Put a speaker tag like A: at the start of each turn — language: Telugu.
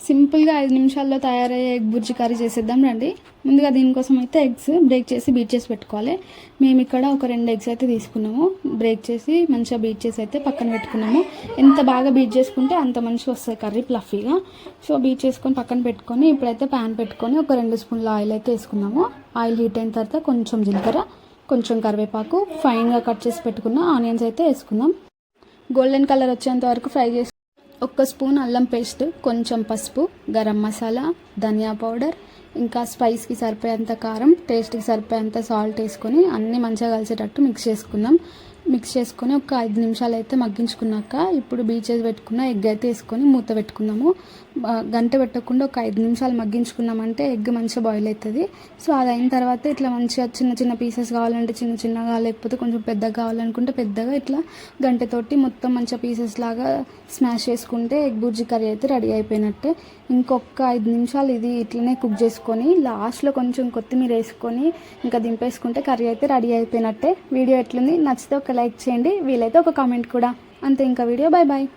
A: సింపుల్గా 5 నిమిషాల్లో తయారయ్యే ఎగ్ బుర్జీ కర్రీ చేసేద్దాం రండి. ముందుగా దీనికోసం అయితే ఎగ్స్ బ్రేక్ చేసి బీట్ చేసి పెట్టుకోవాలి. మేము ఇక్కడ ఒక 2 ఎగ్స్ అయితే తీసుకున్నాము. బ్రేక్ చేసి మంచిగా బీట్ చేసి అయితే పక్కన పెట్టుకున్నాము. ఎంత బాగా బీట్ చేసుకుంటే అంత మంచిగా వస్తుంది కర్రీ ఫ్లఫీగా. సో బీట్ చేసుకొని పక్కన పెట్టుకొని ఇప్పుడైతే ప్యాన్ పెట్టుకొని ఒక 2 స్పూన్ల ఆయిల్ అయితే వేసుకున్నాము. ఆయిల్ హీట్ అయిన తర్వాత కొంచెం జీలకర్ర, కొంచెం కరివేపాకు, ఫైన్గా కట్ చేసి పెట్టుకున్న ఆనియన్స్ అయితే వేసుకుందాం. గోల్డెన్ కలర్ వచ్చేంత వరకు ఫ్రై చేసి 1 స్పూన్ అల్లం పేస్ట్, కొంచెం పసుపు, గరం మసాలా, ధనియా పౌడర్, ఇంకా స్పైస్కి సరిపోయేంత కారం, టేస్ట్కి సరిపోయేంత సాల్ట్ వేసుకొని అన్నీ మంచిగా కలిసేటట్టు మిక్స్ చేసుకుందాం. మిక్స్ చేసుకొని ఒక 5 నిమిషాలు అయితే మగ్గించుకున్నాక ఇప్పుడు బీట్ చేసి పెట్టుకున్న ఎగ్ అయితే వేసుకొని మూత పెట్టుకుందాము. గంట పెట్టకుండా ఒక 5 నిమిషాలు మగ్గించుకున్నామంటే ఎగ్ మంచిగా బాయిల్ అవుతుంది. సో అది అయిన తర్వాత ఇట్లా మంచిగా చిన్న చిన్న పీసెస్ కావాలంటే చిన్న చిన్నగా, లేకపోతే కొంచెం పెద్దగా కావాలనుకుంటే పెద్దగా ఇట్లా గంటతోటి మొత్తం మంచిగా పీసెస్ లాగా స్మాష్ చేసుకుంటే ఎగ్ బుర్జీ కర్రీ అయితే రెడీ అయిపోయినట్టే. ఇంకొక 5 నిమిషాలు ఇది ఇట్లనే కుక్ చేసుకొని లాస్ట్లో కొంచెం కొత్తిమీర వేసుకొని ఇంకా దింపేసుకుంటే కర్రీ అయితే రెడీ అయిపోయినట్టే. వీడియో ఎట్లుంది, నచ్చితే ఒక లైక్ చేయండి, వీలైతే ఒక కామెంట్ కూడా. అంతే, ఇంకా వీడియో. Bye bye.